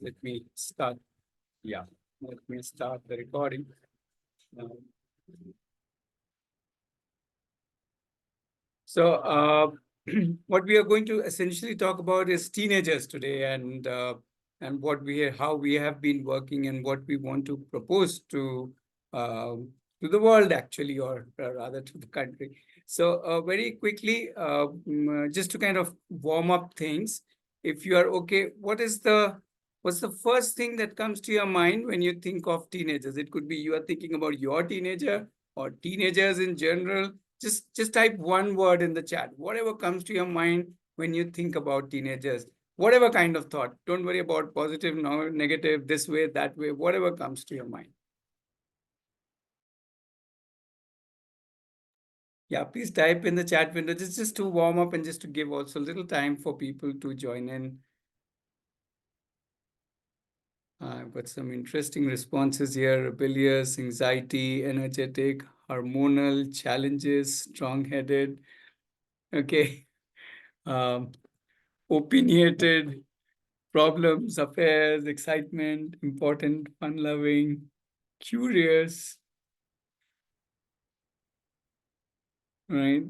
let me start. Yeah, let me start the recording. So what we are going to essentially talk about is teenagers today, and how we have been working and what we want to propose to the world actually, or rather to the country. So very quickly, just to kind of warm up things, if you are okay, what's the first thing that comes to your mind when you think of teenagers? It could be you are thinking about your teenager or teenagers in general. Just type one word in the chat, whatever comes to your mind when you think about teenagers, whatever kind of thought. Don't worry about positive, no, negative, this way, that way, whatever comes to your mind. Yeah, please type in the chat window, just to warm up and just to give also a little time for people to join in. I've got some interesting responses here: rebellious, anxiety, energetic, hormonal, challenges, strong-headed. Okay. Opinionated, problems, affairs, excitement, important, fun-loving, curious, right?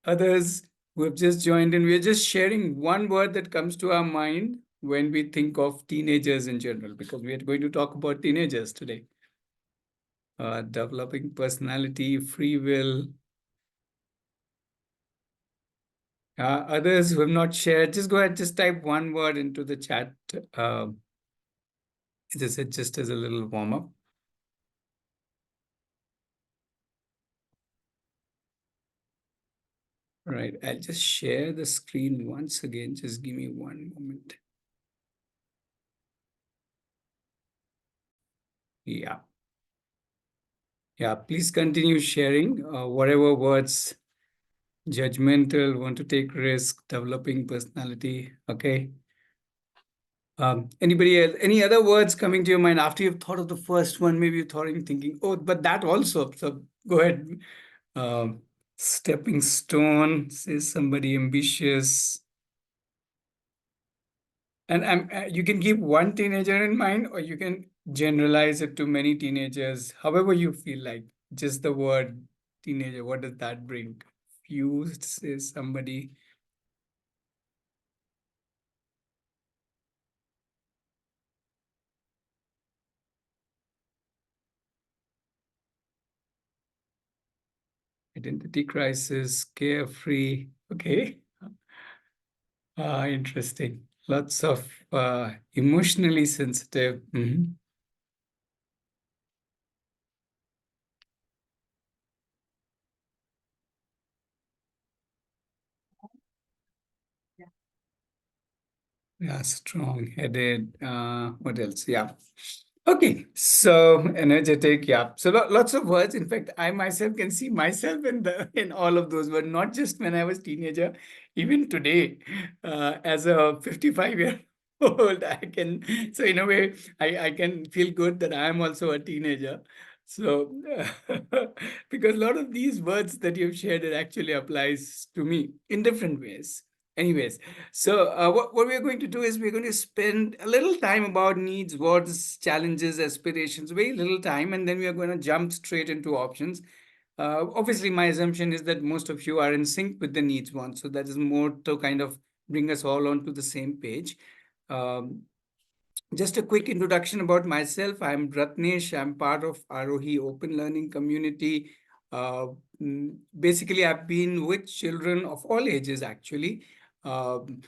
Others who have just joined in, we're just sharing one word that comes to our mind when we think of teenagers in general, because we are going to talk about teenagers today. Developing personality, free will. Others who have not shared, just go ahead, just type one word into the chat. As I said, just as a little warm-up. All right, I'll just share the screen once again. Just give me one moment. Yeah. Yeah, please continue sharing whatever words, judgmental, want to take risk, developing personality. Okay. Anybody else, any other words coming to your mind after you've thought of the first one? Maybe you're thinking, oh, but that also. So go ahead. Stepping stone, says somebody, ambitious. And you can keep one teenager in mind, or you can generalize it to many teenagers, however you feel like. Just the word teenager, what does that bring? Confused, says somebody. Identity crisis, carefree. Okay. Interesting. Lots of emotionally sensitive. Mhm. Yeah, strong-headed. What else? Yeah. Okay, so energetic, yeah. So lots of words. In fact, I myself can see myself in all of those words, not just when I was teenager, even today, as a 55-year-old, I can. So in a way, I can feel good that I am also a teenager. So because a lot of these words that you've shared, it actually applies to me in different ways. Anyways, so what we're going to do is we're going to spend a little time about needs, wants, challenges, aspirations, very little time, and then we are going to jump straight into options. Obviously, my assumption is that most of you are in sync with the needs wants, so that is more to kind of bring us all onto the same page. Um, just a quick introduction about myself. I'm Ratnesh. I'm part of Aarohi Open Learning community. Uh, Basically, I've been with children of all ages, actually, um,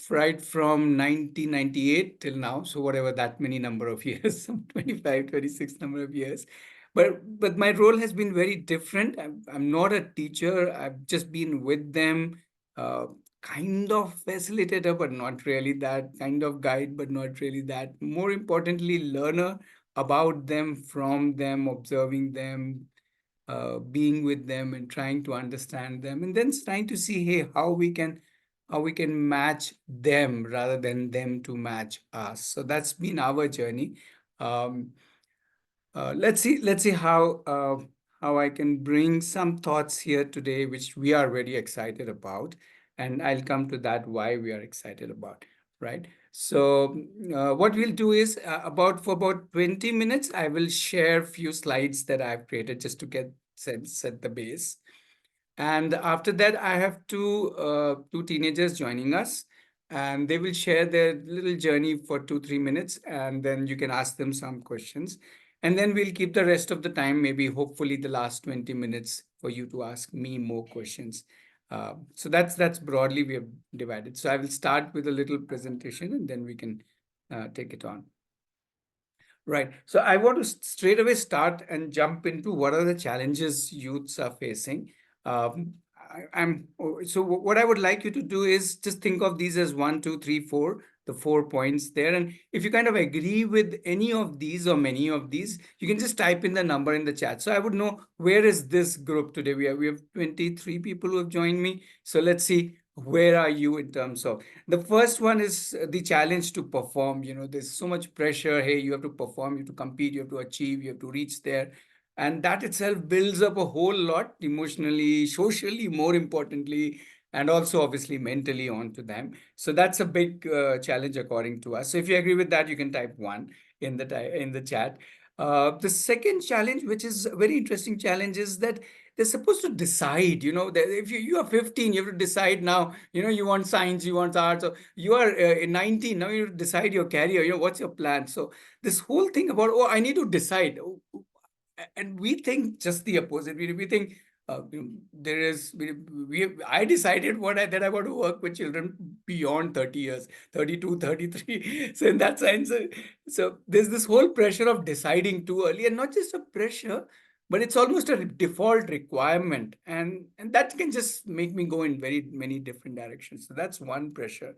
right from 1998 till now. So whatever that many number of years, some 25, 26 number of years. But my role has been very different. I'm not a teacher. I've just been with them. Uh, Kind of facilitator, but not really that, kind of guide, but not really that. More importantly, learner about them, from them, observing them, being with them and trying to understand them, and then trying to see, hey, how we can match them rather than them to match us. So that's been our journey. Um, let's see how I can bring some thoughts here today, which we are very excited about, and I'll come to that why we are excited about. Right. So what we'll do is for about 20 minutes, I will share few slides that I've created just to get set the base. And after that, I have two teenagers joining us, and they will share their little journey for 2-3 minutes, and then you can ask them some questions, and then we'll keep the rest of the time, maybe hopefully the last 20 minutes, for you to ask me more questions. So that's broadly we have divided. So I will start with a little presentation, and then we can take it on. Right. So I want to straight away start and jump into what are the challenges youths are facing. So what I would like you to do is just think of these as 1, 2, 3, 4, the 4 points there. And if you kind of agree with any of these or many of these, you can just type in the number in the chat. So I would know where is this group today. We have 23 people who have joined me. So let's see, where are you in terms of the first one is the challenge to perform. There's so much pressure. Hey, you have to perform, you have to compete, you have to achieve, you have to reach there. And that itself builds up a whole lot emotionally, socially, more importantly, and also obviously mentally onto them. So that's a big challenge according to us. So if you agree with that, you can type one in the chat. The second challenge, which is a very interesting challenge, is that they're supposed to decide, that if you are 15, you have to decide now, you want science, you want arts, or you are 19, now you have to decide your career, what's your plan. So this whole thing about, oh, I need to decide. And we think just the opposite. We think there is, I decided that I want to work with children beyond 30 years, 32, 33. So in that sense, so there's this whole pressure of deciding too early, and not just a pressure, but it's almost a default requirement. And that can just make me go in very many different directions. So that's one pressure.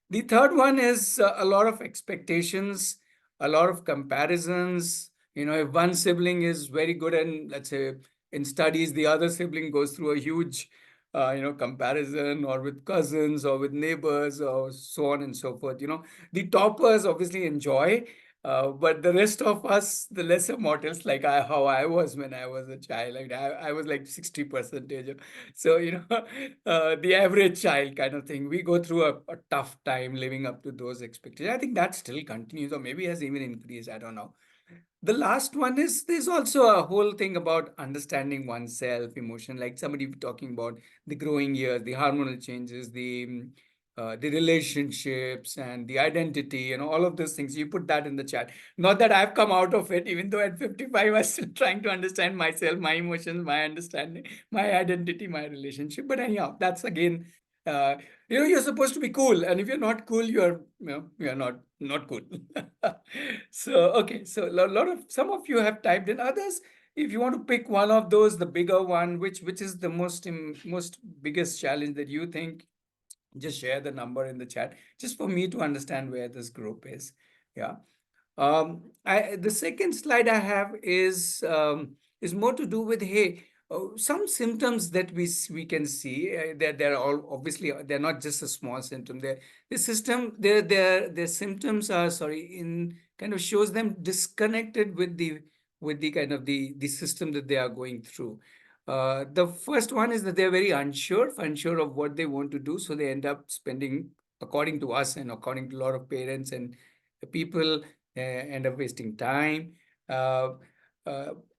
The third one is a lot of expectations, a lot of comparisons. If one sibling is very good in, let's say, in studies, the other sibling goes through a huge, comparison, or with cousins or with neighbors or so on and so forth. The toppers obviously enjoy, but the rest of us, the lesser mortals, like how I was when I was a child, like I was like 60 percentage. So, the average child kind of thing, we go through a tough time living up to those expectations. I think that still continues, or maybe has even increased. I don't know. The last one is, there's also a whole thing about understanding oneself, emotion, like somebody talking about the growing years, the hormonal changes, the relationships and the identity, all of those things. You put that in the chat. Not that I've come out of it, even though at 55, I'm still trying to understand myself, my emotions, my understanding, my identity, my relationship. But anyhow, that's again, uh, you're supposed to be cool. And if you're not cool, you're not cool. So, okay. So some of you have typed in, others, if you want to pick one of those, the bigger one, which is the most biggest challenge that you think, just share the number in the chat, just for me to understand where this group is. Yeah. The second slide I have is more to do with, hey, some symptoms that we can see. They're all obviously, they're not just a small symptom. Their symptoms are, sorry, in kind of shows them disconnected with the kind of the system that they are going through. The first one is that they're very unsure of what they want to do, so they end up spending, according to us and according to a lot of parents and people, end up wasting time. Uh,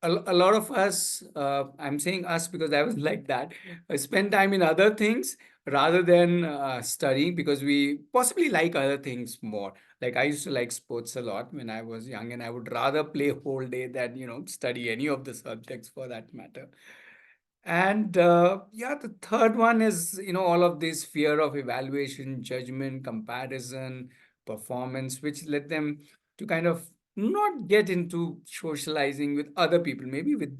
a lot of us, I'm saying us because I was like that, spend time in other things rather than studying, because we possibly like other things more. Like I used to like sports a lot when I was young, and I would rather play whole day than, study any of the subjects for that matter. And yeah, the third one is, all of this fear of evaluation, judgment, comparison, performance, which led them to kind of not get into socializing with other people, maybe with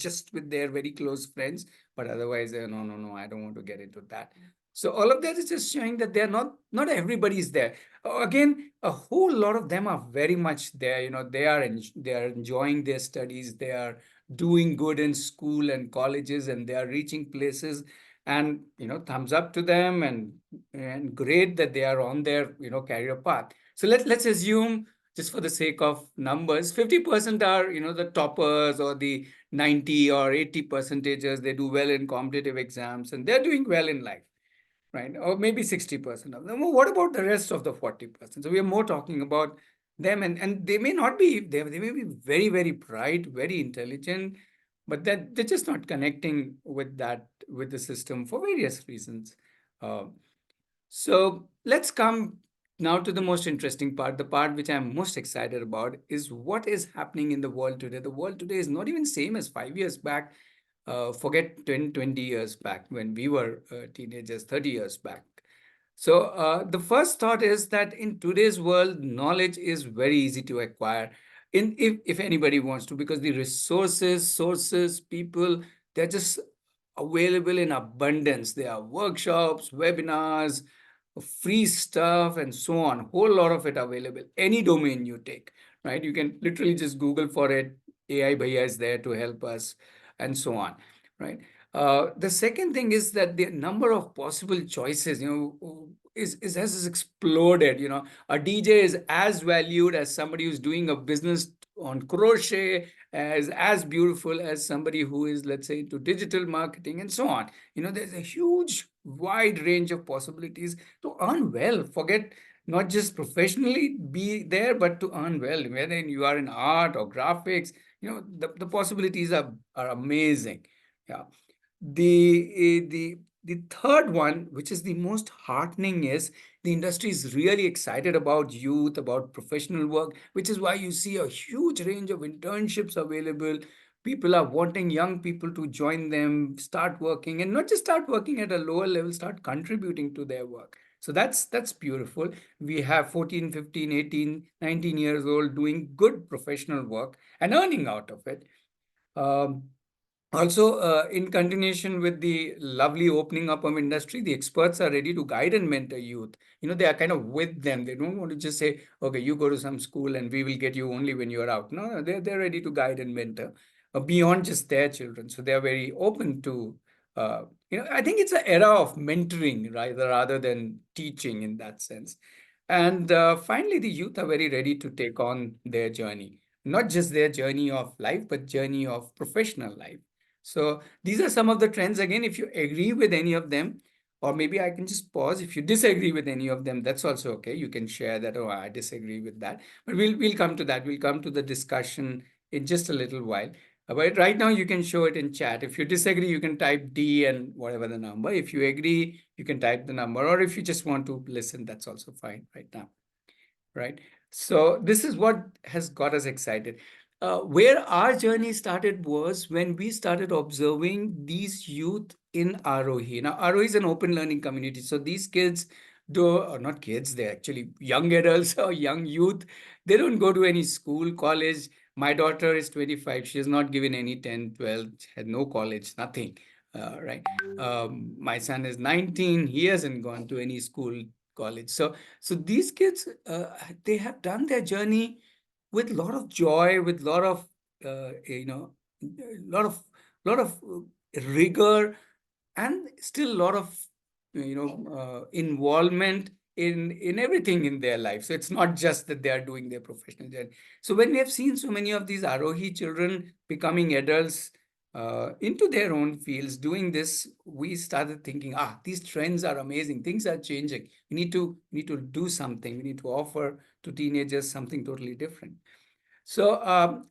their very close friends, but otherwise, no, no, no, I don't want to get into that. So all of that is just showing that they're not everybody is there. Again, a whole lot of them are very much there. They are enjoying their studies. They are doing good in school and colleges, and they are reaching places, and thumbs up to them, and great that they are on their career path. So let's assume, just for the sake of numbers, 50% are the toppers, or the 90 or 80 percentages. They do well in competitive exams, and they're doing well in life. right? Or maybe 60% of them. Well, what about the rest of the 40%? So we are more talking about them, and they may not be, they may be very, very bright, very intelligent, but that they're just not connecting with that, with the system for various reasons. Uh, so let's come now to the most interesting part, the part which I'm most excited about is what is happening in the world today. The world today is not even same as 5 years back. Forget 10, 20 years back when we were teenagers, 30 years back. So the first thought is that in today's world, knowledge is very easy to acquire. If anybody wants to, because the resources, sources, people, they're just available in abundance. There are workshops, webinars, free stuff, and so on. Whole lot of it available. Any domain you take, right? You can literally just Google for it. AI Bhaiya is there to help us, and so on, right? The second thing is that the number of possible choices, is has exploded. A DJ is as valued as somebody who's doing a business on crochet, as beautiful as somebody who is, let's say, into digital marketing, and so on. There's a huge, wide range of possibilities to earn well. Forget not just professionally be there, but to earn well, whether you are in art or graphics. The possibilities are amazing. Yeah. The third one, which is the most heartening, is the industry is really excited about youth, about professional work, which is why you see a huge range of internships available. People are wanting young people to join them, start working, and not just start working at a lower level, start contributing to their work. So that's beautiful. We have 14, 15, 18, 19 years old doing good professional work and earning out of it. Um, Also, in continuation with the lovely opening up of industry, the experts are ready to guide and mentor youth. They are kind of with them. They don't want to just say, okay, you go to some school and we will get you only when you're out. No, they're ready to guide and mentor beyond just their children. So they're very open to, I think it's an era of mentoring rather than teaching in that sense. And finally, the youth are very ready to take on their journey, not just their journey of life, but journey of professional life. So these are some of the trends. Again, if you agree with any of them, or maybe I can just pause. If you disagree with any of them, that's also okay. You can share that, oh, I disagree with that. But we'll come to that. We'll come to the discussion in just a little while. But right now, you can show it in chat. If you disagree, you can type D and whatever the number. If you agree, you can type the number. Or if you just want to listen, that's also fine right now, right? So this is what has got us excited. Where our journey started was when we started observing these youth in Aarohi. Now, Aarohi is an open learning community. So these kids or not kids, they're actually young adults or young youth. They don't go to any school, college. My daughter is 25. She has not given any 10, 12, had no college, nothing. Right. My son is 19. He hasn't gone to any school, college. So these kids, they have done their journey with a lot of joy, with a lot of, lot of, rigor, and still a lot of, involvement in everything in their life. So it's not just that they are doing their professional journey. So when we have seen so many of these Aarohi children becoming adults, into their own fields, doing this, we started thinking, these trends are amazing. Things are changing. We need to do something. We need to offer to teenagers something totally different. So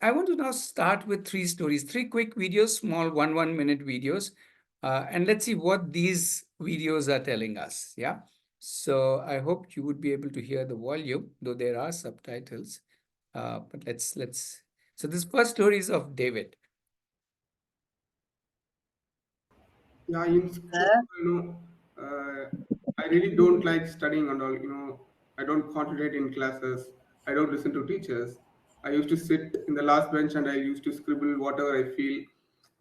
I want to now start with three stories, three quick videos, small 1 minute videos. And let's see what these videos are telling us. Yeah. So I hope you would be able to hear the volume, though there are subtitles. But let's. So this first story is of David. Yeah, in school, I really don't like studying and all. I don't concentrate in classes. I don't listen to teachers. I used to sit in the last bench and I used to scribble whatever I feel,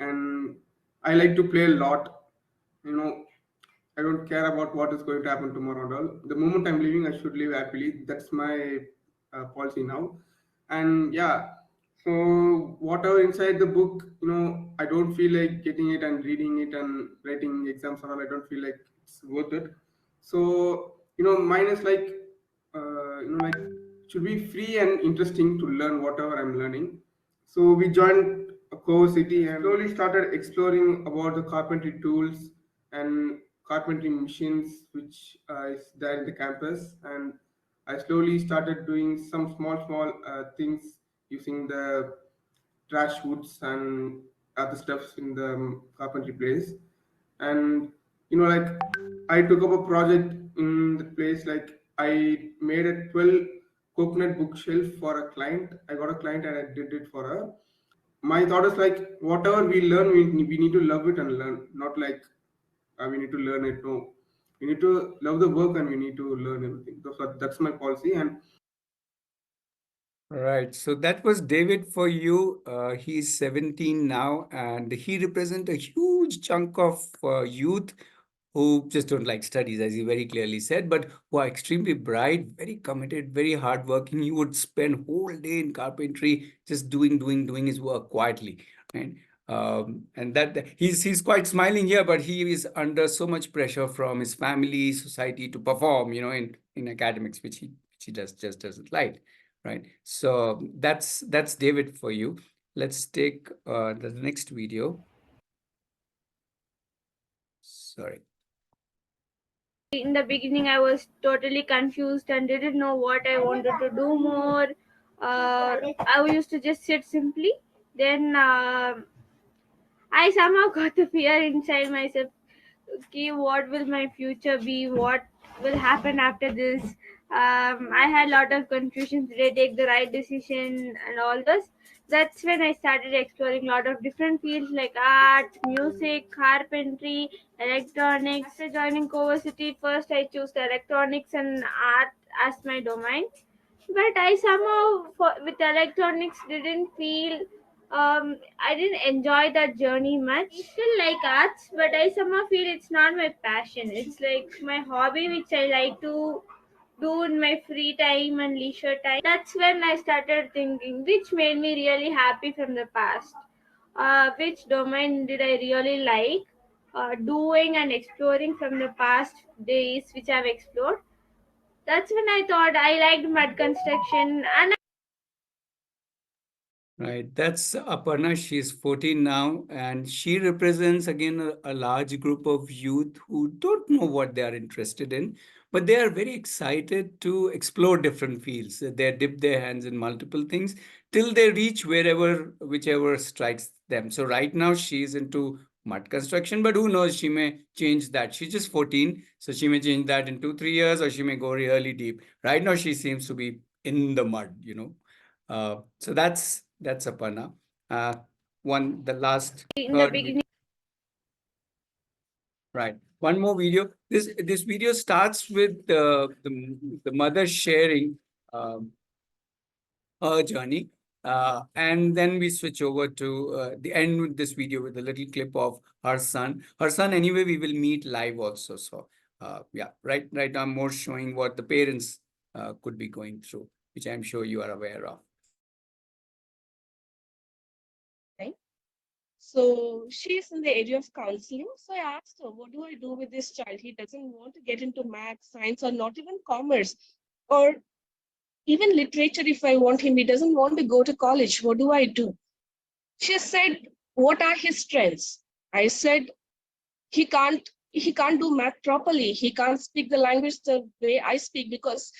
and I like to play a lot. You know, I don't care about what is going to happen tomorrow and all. The moment I'm leaving, I should leave happily. That's my policy now. And yeah, so whatever inside the book, I don't feel like getting it and reading it and writing exams and all. I don't feel like it's worth it. So mine is like, like should be free and interesting to learn whatever I'm learning. So we joined a core city and slowly started exploring about the carpentry tools and carpentry machines which is there in the campus, and I slowly started doing some small things using the trash woods and other stuffs in the carpentry place. And like I took up a project in the place, like I made a 12 coconut bookshelf for a client. I got a client and I did it for her. My thought is like whatever we learn, we need to love it and learn, not like we need to learn it. No, we need to love the work and we need to learn everything. That's my policy. And Right. So that was David for you. He's 17 now, and he represents a huge chunk of youth who just don't like studies, as he very clearly said, but who are extremely bright, very committed, very hardworking. He would spend whole day in carpentry, just doing his work quietly, right? And he's quite smiling here, but he is under so much pressure from his family, society to perform, in academics, which he just doesn't like, right? So that's David for you. Let's take the next video. Sorry. In the beginning, I was totally confused and didn't know what I wanted to do more. I used to just sit simply. Then I somehow got the fear inside myself. Okay, what will my future be? What will happen after this? I had a lot of confusion. Did I take the right decision and all this? That's when I started exploring a lot of different fields like art, music, carpentry, electronics. After joining Cohort, first I chose electronics and art as my domain, but I somehow with electronics didn't feel I didn't enjoy that journey much. I still like arts, but I somehow feel it's not my passion. It's like my hobby which I like to do in my free time and leisure time. That's when I started thinking which made me really happy from the past. Which domain did I really like doing and exploring from the past days which I've explored. That's when I thought I liked mud construction and Right, that's Aparna. She's 14 now, and she represents again a large group of youth who don't know what they are interested in, but they are very excited to explore different fields. They dip their hands in multiple things till they reach whichever strikes them. So right now she's into mud construction, but who knows, she may change that. She's just 14, so she may change that in 2, 3 years, or she may go really deep. Right now she seems to be in the mud. So that's Aparna. The last in the third, beginning. right. One more video. This video starts with the mother sharing her journey, and then we switch over to the end with this video with a little clip of her son. Her son, anyway, we will meet live also. So, yeah, right now I'm more showing what the parents could be going through, which I'm sure you are aware of. So she's in the area of counseling. So I asked her, what do I do with this child? He doesn't want to get into math, science, or not even commerce, or even literature. If I want him, he doesn't want to go to college. What do I do? She said, what are his strengths? I said, he can't do math properly. He can't speak the language the way I speak because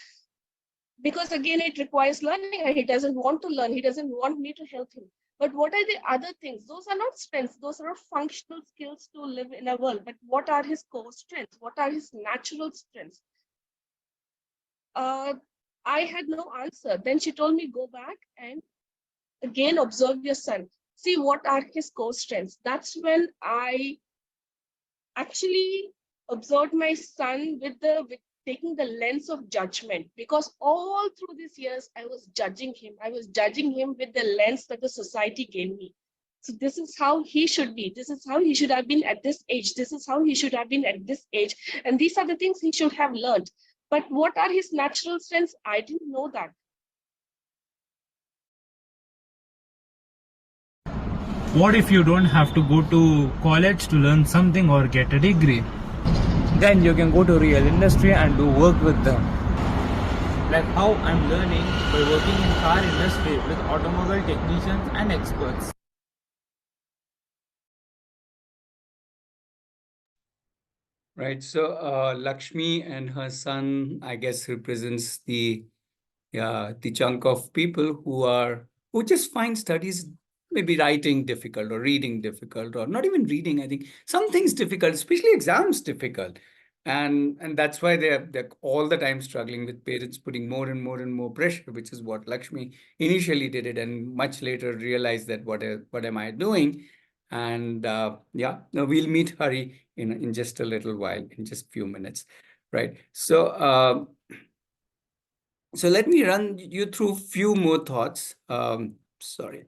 again, it requires learning and he doesn't want to learn. He doesn't want me to help him. But what are the other things? Those are not strengths. Those are functional skills to live in a world. But what are his core strengths? What are his natural strengths? I had no answer. Then she told me, go back and again observe your son. See what are his core strengths. That's when I actually observed my son with taking the lens of judgment, because all through these years I was judging him. I was judging him with the lens that the society gave me. So this is how he should be. This is how he should have been at this age. This is how he should have been at this age. And these are the things he should have learned. But what are his natural strengths? I didn't know that. What if you don't have to go to college to learn something or get a degree? Then you can go to real industry and do work with them. Like how I'm learning by working in car industry with automobile technicians and experts. Right. So Lakshmi and her son, I guess, represents the chunk of people who just find studies, maybe writing difficult or reading difficult, or not even reading. I think some things difficult, especially exams difficult. And that's why they're all the time struggling with parents putting more and more and more pressure, which is what Lakshmi initially did it, and much later realized that what am I doing? And yeah, no, we'll meet Hari in just a little while, in just few minutes, right? So let me run you through few more thoughts. Sorry.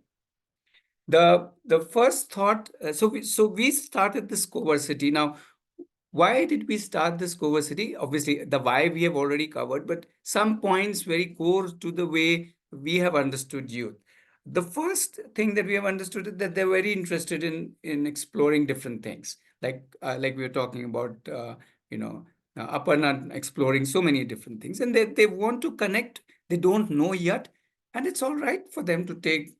The first thought, so we started this coversity. Now, why did we start this coversity? Obviously, the why we have already covered, but some points very core to the way we have understood youth. The first thing that we have understood is that they're very interested in exploring different things, like we were talking about, you know, Aparna exploring so many different things, and they want to connect. They don't know yet, and it's all right for them to take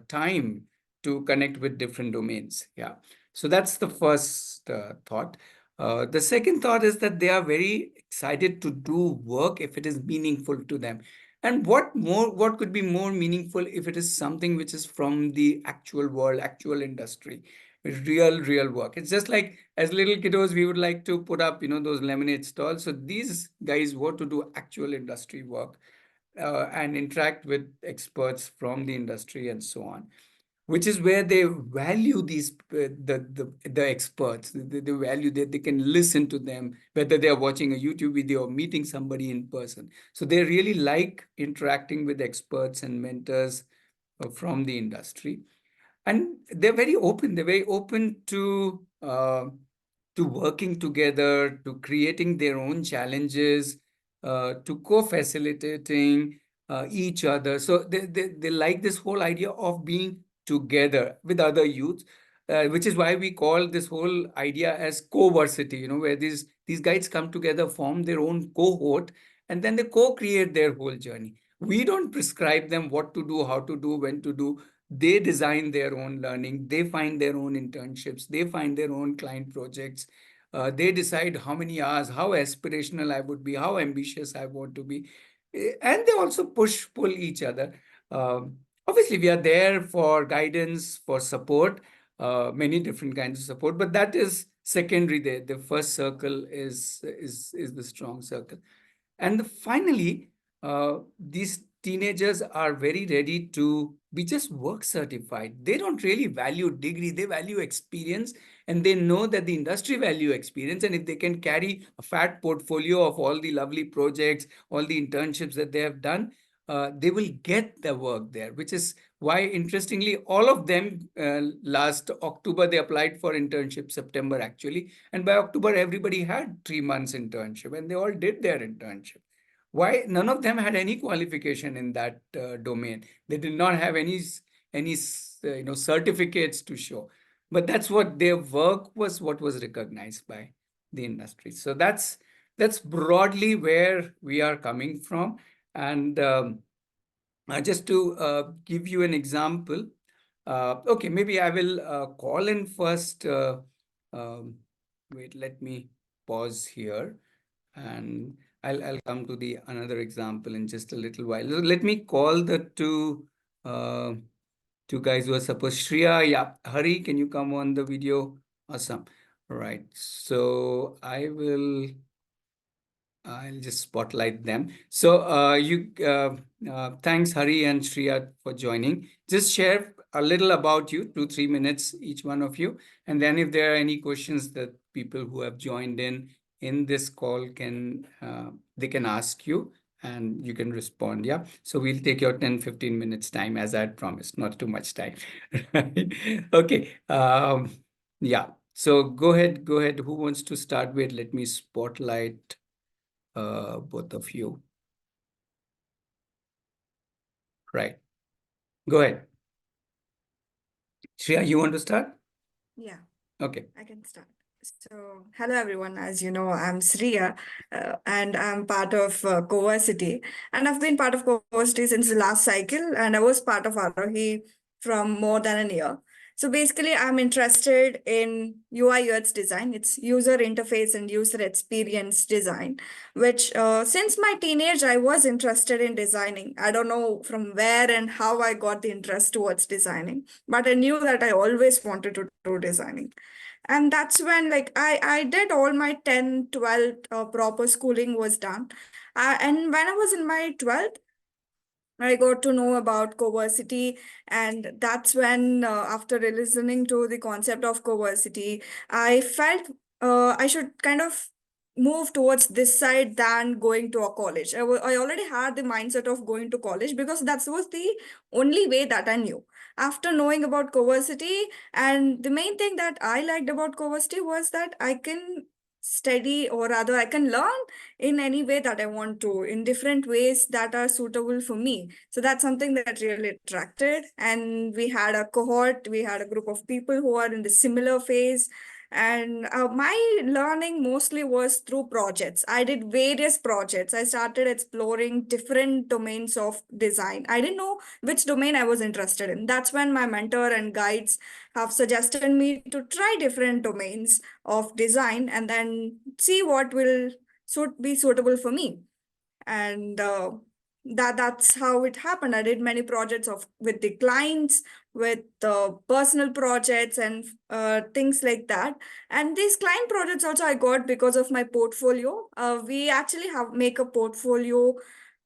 time to connect with different domains. Yeah. So that's the first thought. The second thought is that they are very excited to do work if it is meaningful to them. And what could be more meaningful if it is something which is from the actual world, actual industry, real work. It's just like as little kiddos, we would like to put up, those lemonade stalls. So these guys want to do actual industry work and interact with experts from the industry and so on, which is where they value these the experts. They value that they can listen to them, whether they are watching a YouTube video or meeting somebody in person. So they really like interacting with experts and mentors from the industry, and they're very open to working together, to creating their own challenges, to co-facilitating each other. So they like this whole idea of being together with other youths, which is why we call this whole idea as coversity, where these guys come together, form their own cohort, and then they co-create their whole journey. We don't prescribe them what to do, how to do, when to do. They design their own learning. They find their own internships. They find their own client projects. They decide how many hours, how aspirational I would be, how ambitious I want to be. And they also pull each other. Obviously, we are there for guidance, for support, many different kinds of support, but that is secondary there. The first circle is the strong circle. And finally, these teenagers are very ready to be just work certified. They don't really value degree, they value experience, and they know that the industry value experience. And if they can carry a fat portfolio of all the lovely projects, all the internships that they have done, they will get the work there, which is why, interestingly, all of them last October, they applied for internship, September actually. And by October, everybody had 3 months internship and they all did their internship. Why? None of them had any qualification in that domain. They did not have any certificates to show. But that's what their work was, what was recognized by the industry. So that's broadly where we are coming from. And just to give you an example, okay, maybe I will call in first. Wait, let me pause here, and I'll come to the another example in just a little while. Let me call the two guys who are supposed. Shreya, yeah, Hari, can you come on the video? Awesome. All right. So I'll just spotlight them. So thanks Hari and Shreya for joining. Just share a little about you, 2-3 minutes each one of you, and then if there are any questions that people who have joined in this call can they can ask you and you can respond. Yeah. So we'll take your 10-15 minutes time as I had promised, not too much time. Okay. Yeah. So go ahead. Who wants to start with? Let me spotlight both of you. Right. Go ahead. Shreya, you want to start? Yeah, Okay. I can start. So, hello everyone. As you know, I'm Sriya, and I'm part of coversity. And I've been part of coversity since the last cycle, and I was part of Aarohi from more than a year. So basically, I'm interested in UI UX design. It's user interface and user experience design, which since my teenage, I was interested in designing. I don't know from where and how I got the interest towards designing, but I knew that I always wanted to do designing. And that's when like I did all my 10, 12 proper schooling was done. And when I was in my 12th, I got to know about coversity, and that's when, after listening to the concept of coversity, I felt I should kind of move towards this side than going to a college. I already had the mindset of going to college because that was the only way that I knew. After knowing about coversity, and the main thing that I liked about coversity was that I can study, or rather, I can learn in any way that I want to, in different ways that are suitable for me. So that's something that really attracted. And we had a cohort, we had a group of people who are in the similar phase. And my learning mostly was through projects. I did various projects. I started exploring different domains of design. I didn't know which domain I was interested in. That's when my mentor and guides have suggested me to try different domains of design and then see what will be suitable for me. And that's how it happened. I did many projects of with the clients, with personal projects, and things like that. And these client projects also I got because of my portfolio. We actually have make a portfolio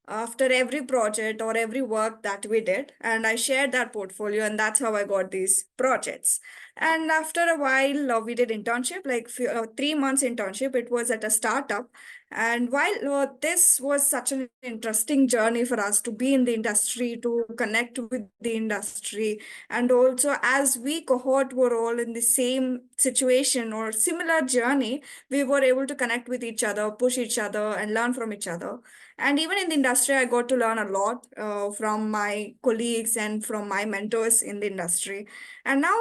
after every project or every work that we did, and I shared that portfolio, and that's how I got these projects. And after a while, we did internship, like 3 months internship. It was at a startup. And while this was such an interesting journey for us to be in the industry, to connect with the industry, and also as we cohort were all in the same situation or similar journey, we were able to connect with each other, push each other, and learn from each other. And even in the industry, I got to learn a lot from my colleagues and from my mentors in the industry. And now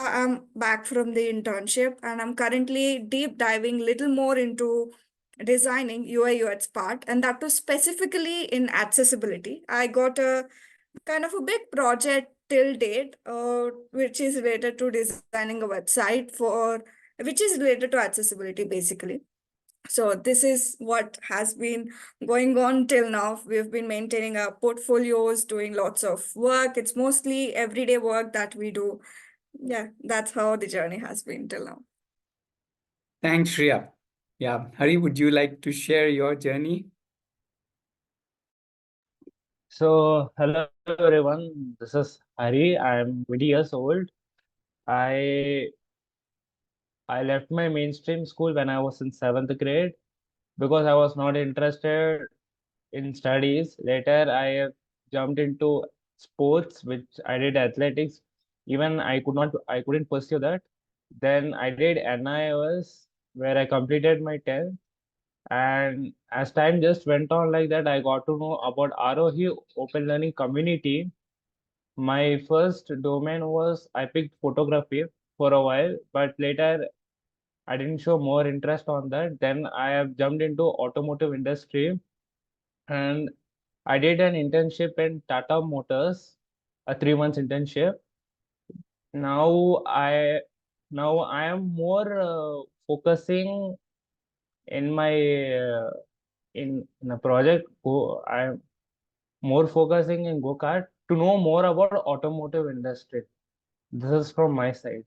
I'm back from the internship, and I'm currently deep diving little more into designing UI UX part, and that was specifically in accessibility. I got a kind of a big project till date, which is related to designing a website for, which is related to accessibility basically. So this is what has been going on till now. We've been maintaining our portfolios, doing lots of work. It's mostly everyday work that we do. Yeah, that's how the journey has been till now. Thanks, Shreya. Yeah, Hari, would you like to share your journey? So, hello everyone. This is Hari. I'm 20 years old. I I left my mainstream school when I was in seventh grade because I was not interested in studies. Later, I jumped into sports, which I did athletics. Even I couldn't pursue that. Then I did NIOS, where I completed my 10th. And as time just went on like that, I got to know about Aarohi open learning community. My first domain was I picked photography for a while, but later I didn't show more interest on that. Then I have jumped into automotive industry and I did an internship in Tata Motors, a 3 months internship. Now I now I am more focusing in my in a project. I'm more focusing in go-kart to know more about automotive industry. This is from my side.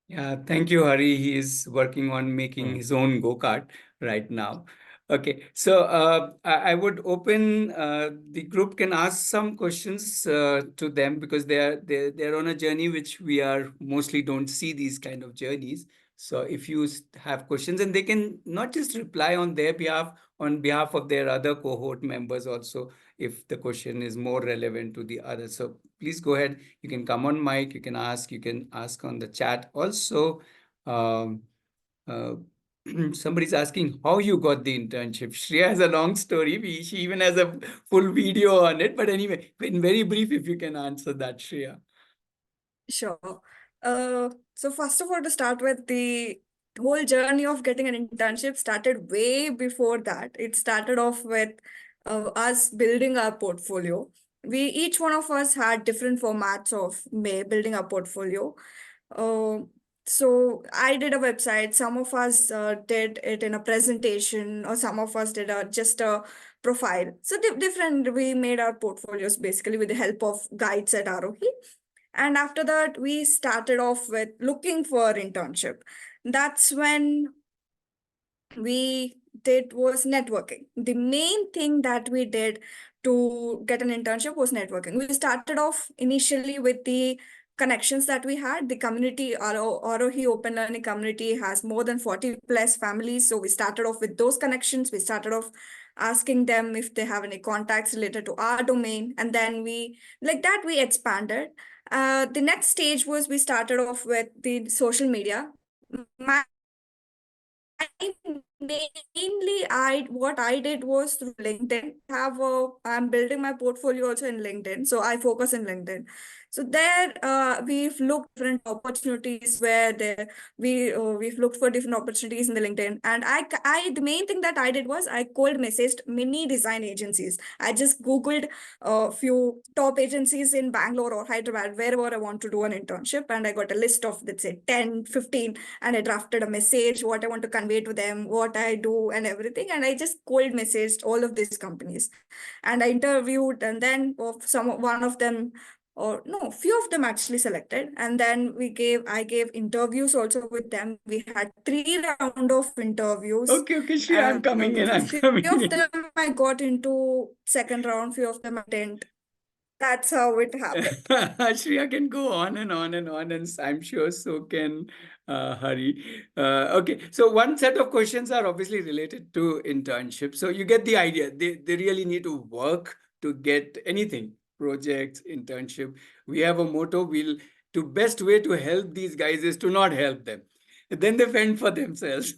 Yeah, thank you, Hari. He is working on making his own go-kart right now. Okay, so I would open the group can ask some questions to them because they're on a journey which we are mostly don't see these kind of journeys. So if you have questions, and they can not just reply on their behalf, on behalf of their other cohort members also, if the question is more relevant to the others. So please go ahead. You can come on mic. You can ask on the chat also. Um, uh, somebody's asking how you got the internship. Shreya has a long story. She even has a full video on it. But anyway, in very brief, if you can answer that, Shreya. Sure. So first of all, to start with, the whole journey of getting an internship started way before that. It started off with us building our portfolio. each one of us had different formats of building a portfolio. So I did a website. Some of us did it in a presentation, or some of us did just a profile. So different. We made our portfolios basically with the help of guides at Aarohi. And after that, we started off with looking for internship. That's when we did was networking. The main thing that we did to get an internship was networking. We started off initially with the connections that we had. The community, Aarohi Open Learning community has more than 40 plus families. So we started off with those connections. We started off asking them if they have any contacts related to our domain. And then like that, we expanded. The next stage was we started off with the social media. Mainly, what I did was through LinkedIn. I'm building my portfolio also in LinkedIn, so I focus in LinkedIn. So there, we've looked different opportunities where we've looked for different opportunities in the LinkedIn. And the main thing that I did was I cold messaged many design agencies. I just Googled a few top agencies in Bangalore or Hyderabad, wherever I want to do an internship, and I got a list of, let's say, 10, 15, and I drafted a message, what I want to convey to them, what I do and everything. And I just cold messaged all of these companies, and I interviewed, and then one of them, or no, few of them actually selected. And then I gave interviews also with them. We had 3 rounds of interviews. Okay, Shreya, I'm And coming in. I'm few coming of in. them I got into second round, few of them I didn't. That's how it happened. Shreya can go on and on and on, and I'm sure so can Hari. Okay, so one set of questions are obviously related to internship. So you get the idea. They really need to work to get anything, projects, internship. We have a motto: to best way to help these guys is to not help them. Then they fend for themselves.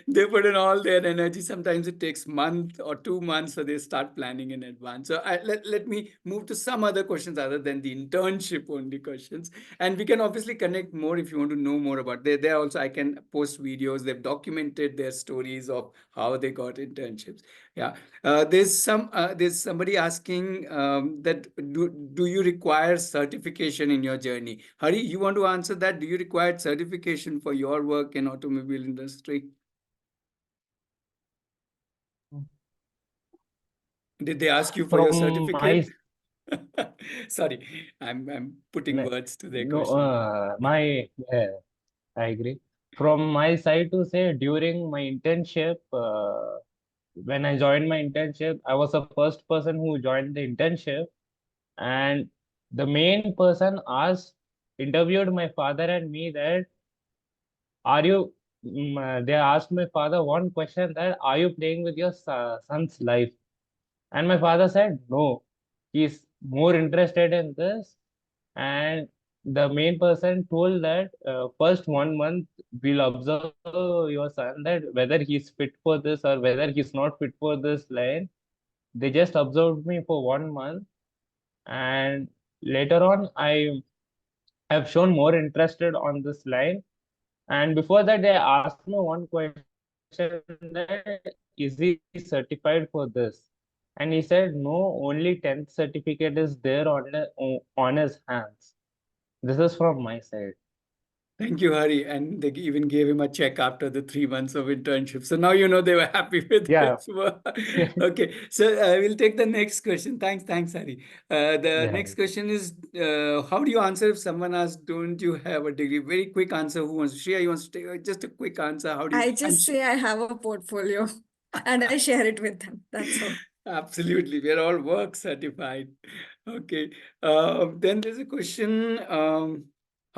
They put in all their energy. Sometimes it takes month or 2 months, so they start planning in advance. So let me move to some other questions other than the internship only questions. And we can obviously connect more if you want to know more about. There also I can post videos. They've documented their stories of how they got internships. Yeah. There's somebody asking that do you require certification in your journey? Hari, you want to answer that? Do you require certification for your work in automobile industry? Did they ask you for your From my certificate? Sorry, I'm putting words to their no, question. I agree. From my side to say, during my internship, when I joined my internship, I was the first person who joined the internship, and the main person interviewed my father and me that are you they asked my father one question, that are you playing with your son's life? And my father said no, he's more interested in this. And the main person told that first 1 month we'll observe your son, that whether he's fit for this or whether he's not fit for this line. They just observed me for 1 month, and later on I have shown more interested on this line. And before that, they asked me one question, that is he certified for this? And he said no, only 10th certificate is there on his hands. This is from my side. Thank you, Hari. And they even gave him a check after the 3 months of internship. So now you know they were happy with Yeah. his work. Okay, so we'll take the next question. Thanks, Hari. The Yeah. next question is, how do you answer if someone asks, don't you have a degree? Very quick answer. Who wants to share? You want to take just a quick answer? How do you? I just say I have a portfolio and I share it with them. That's all. Absolutely, we're all work certified. Okay. Then there's a question.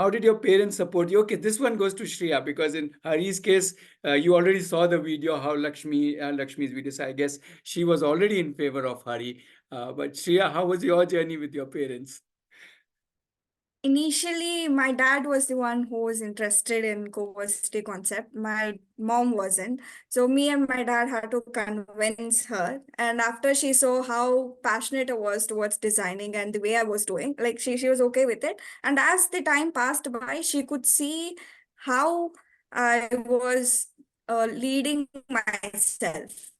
How did your parents support you? Okay, this one goes to Shreya, because in Hari's case, you already saw the video, how Lakshmi's video. So I guess she was already in favor of Hari. But Shreya, how was your journey with your parents? Initially, my dad was the one who was interested in cohort concept. My mom wasn't. So me and my dad had to convince her. And after she saw how passionate I was towards designing and the way I was doing, like she was okay with it. And as the time passed by, she could see how I was leading myself,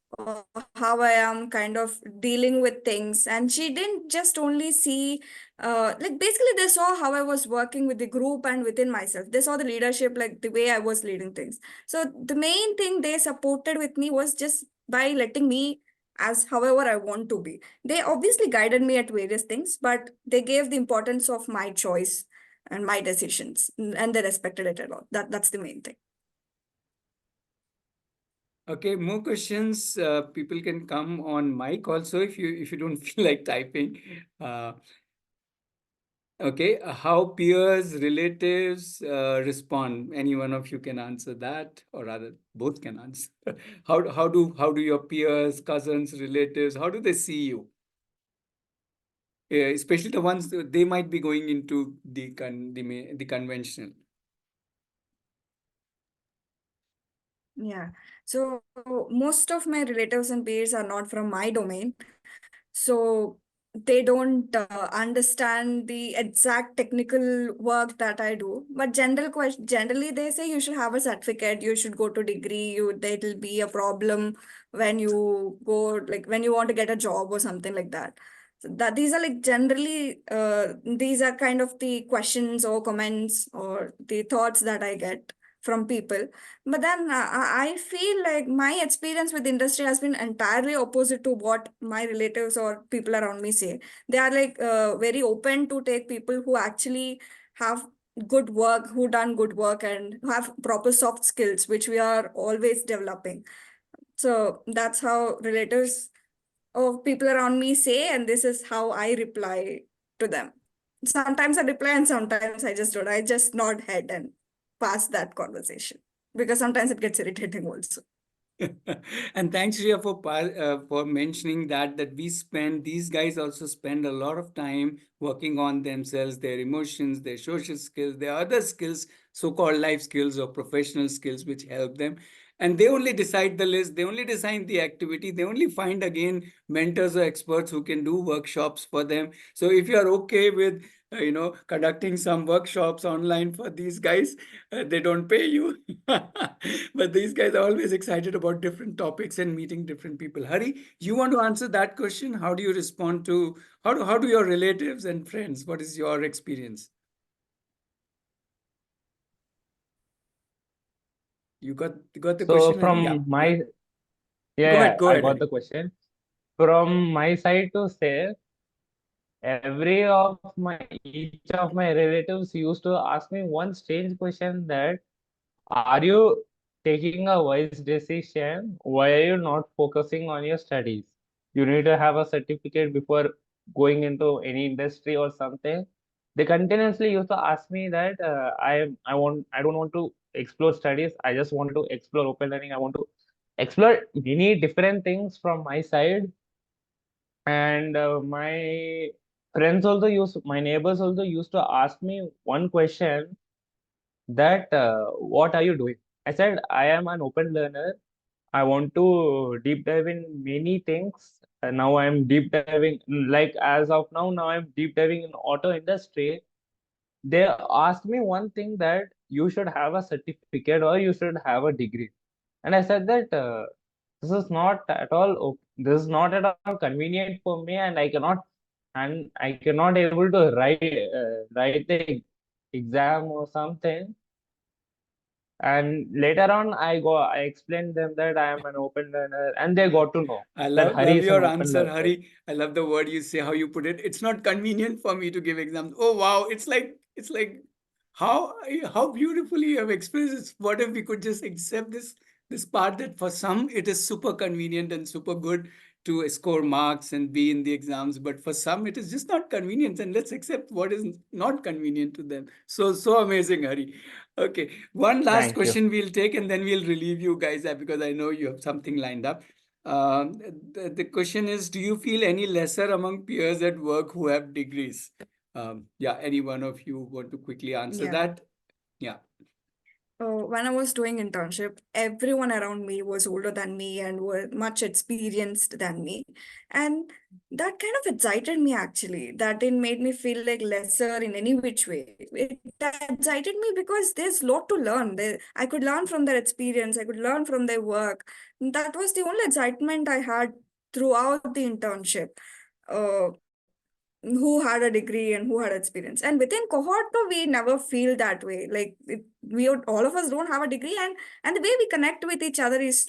how I am kind of dealing with things. And she didn't just only see, like basically they saw how I was working with the group and within myself. They saw the leadership, like the way I was leading things. So the main thing they supported with me was just by letting me as however I want to be. They obviously guided me at various things, but they gave the importance of my choice and my decisions, and they respected it a lot. That's the main thing. Okay, more questions. People can come on mic also if you don't feel like typing. Uh, okay, how peers, relatives respond? Any one of you can answer that, or rather, both can answer. How do your peers, cousins, relatives, how do they see you? Especially the ones they might be going into the conventional. Yeah. So most of my relatives and peers are not from my domain. So they don't understand the exact technical work that I do. But generally they say you should have a certificate, you should go to degree, that'll be a problem when you go, like when you want to get a job or something like that. So that these are like generally these are kind of the questions or comments or the thoughts that I get from people. But then I feel like my experience with industry has been entirely opposite to what my relatives or people around me say. They are like very open to take people who actually have good work, who done good work and who have proper soft skills, which we are always developing. So that's how relatives or people around me say, and this is how I reply to them. Sometimes I reply and sometimes I just don't. I just nod head and pass that conversation because sometimes it gets irritating also. And thanks, Ria, for mentioning that these guys also spend a lot of time working on themselves, their emotions, their social skills, their other skills, so-called life skills or professional skills, which help them. And they only decide the list, they only design the activity, they only find again mentors or experts who can do workshops for them. So if you are okay with conducting some workshops online for these guys, they don't pay you. But these guys are always excited about different topics and meeting different people. Hari, you want to answer that question? How do you respond to, how do your relatives and friends, what is your experience? You got the So question, Hari? Yeah, from yeah. my yeah, Go yeah, ahead, go I ahead, got Hari. the question. From my side to say, each of my relatives used to ask me one strange question that, are you taking a wise decision? Why are you not focusing on your studies? You need to have a certificate before going into any industry or something. They continuously used to ask me that I don't want to explore studies. I just want to explore open learning. I want to explore many different things from my side. And my neighbors also used to ask me one question that, what are you doing? I said, I am an open learner. I want to deep dive in many things. And now I'm deep diving, like as of now I'm deep diving in auto industry. They asked me one thing that you should have a certificate or you should have a degree. And I said that this is not at all convenient for me, and I cannot able to write the exam or something. And later on, I explained them that I am an open learner, and they got to know I that love Hari is an your open answer, learner. Hari. I love the word you say, how you put it. It's not convenient for me to give exams. Oh wow, it's like how how beautifully you have expressed it. What if we could just accept this part that for some it is super convenient and super good to score marks and be in the exams, but for some it is just not convenient, and let's accept what is not convenient to them. So amazing, Hari. Okay, one last Thank you. question we'll take and then we'll relieve you guys because I know you have something lined up. Um, the question is, do you feel any lesser among peers at work who have degrees? Yeah, any one of you want to quickly answer Yeah. that? Yeah. when I was doing internship, everyone around me was older than me and were much experienced than me. And that kind of excited me actually. That didn't made me feel like lesser in any which way. It excited me because there's a lot to learn. I could learn from their experience, I could learn from their work. That was the only excitement I had throughout the internship. Uh, who had a degree and who had experience, and within cohort though we never feel that way, like all of us don't have a degree, and the way we connect with each other is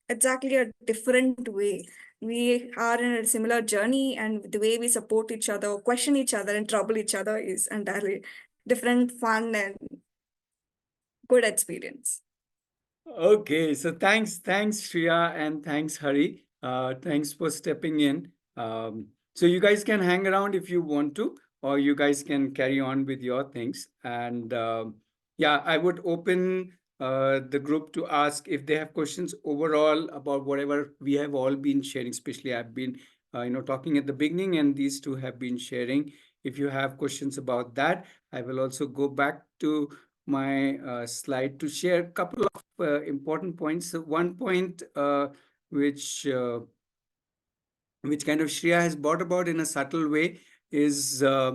exactly a different way. We are in a similar journey, and the way we support each other, question each other, and trouble each other is entirely different, fun, and good experience. Okay, so thanks, Shreya, and thanks, Hari. Thanks for stepping in. So you guys can hang around if you want to, or you guys can carry on with your things. And yeah, I would open the group to ask if they have questions overall about whatever we have all been sharing. Especially, I've been, talking at the beginning, and these two have been sharing. If you have questions about that, I will also go back to my slide to share a couple of important points. So one point which uh, which kind of Shreya has brought about in a subtle way is uh,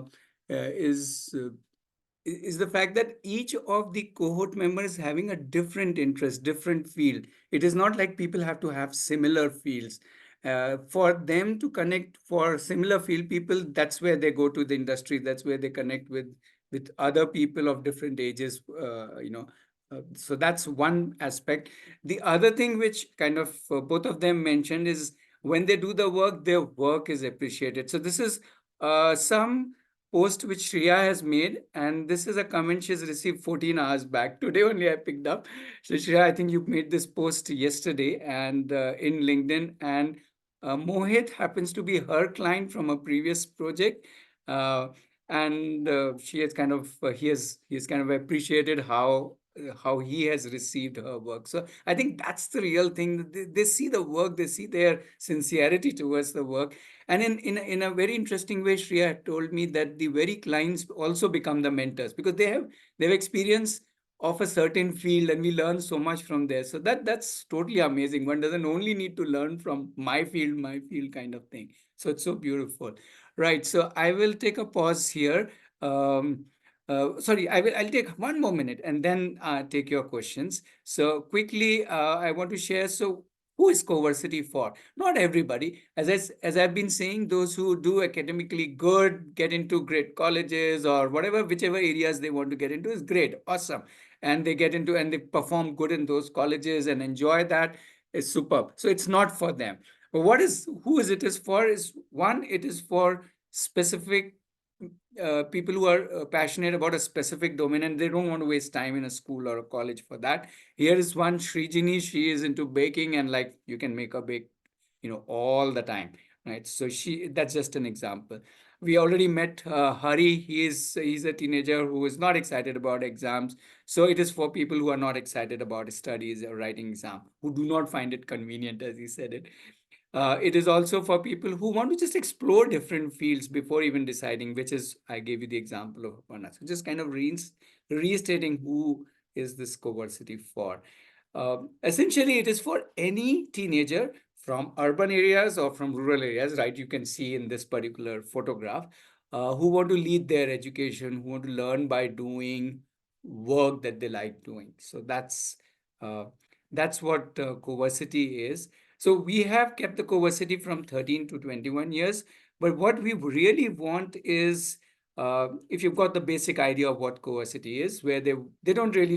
is uh, is the fact that each of the cohort members having a different interest, different field. It is not like people have to have similar fields. For them to connect for similar field people, that's where they go to the industry. That's where they connect with other people of different ages. So that's one aspect. The other thing which kind of both of them mentioned is when they do the work, their work is appreciated. So this is some post which Shreya has made, and this is a comment she's received 14 hours back. Today only I picked up. So Shreya, I think you made this post yesterday and in LinkedIn, and Mohit happens to be her client from a previous project. Uh, and she has kind of he has kind of appreciated how he has received her work. So I think that's the real thing. They see the work, they see their sincerity towards the work. And in a very interesting way, Shreya had told me that the very clients also become the mentors because they've experience of a certain field, and we learn so much from there. So that's totally amazing. One doesn't only need to learn from my field kind of thing. So it's so beautiful. Right. So I will take a pause here. Sorry, I'll take one more minute and then take your questions. So quickly, I want to share. So who is Coversity for? Not everybody. As I've been saying, those who do academically good, get into great colleges or whatever, whichever areas they want to get into is great, awesome. And they get into and they perform good in those colleges and enjoy that is superb. So it's not for them. But who is it is for is one, it is for specific people who are passionate about a specific domain and they don't want to waste time in a school or a college for that. Here is one, Srijini. She is into baking and like you can make her bake, all the time, right? So that's just an example. We already met Hari. He's a teenager who is not excited about exams. So it is for people who are not excited about studies or writing exam, who do not find it convenient, as he said it. It is also for people who want to just explore different fields before even deciding, which is, I gave you the example of Aparna. So just kind of restating who is this Coversity for. Essentially, it is for any teenager from urban areas or from rural areas, right? You can see in this particular photograph, who want to lead their education, who want to learn by doing work that they like doing. So that's what Coversity is. So we have kept the Coversity from 13 to 21 years, but what we really want is, if you've got the basic idea of what Coversity is, where they don't really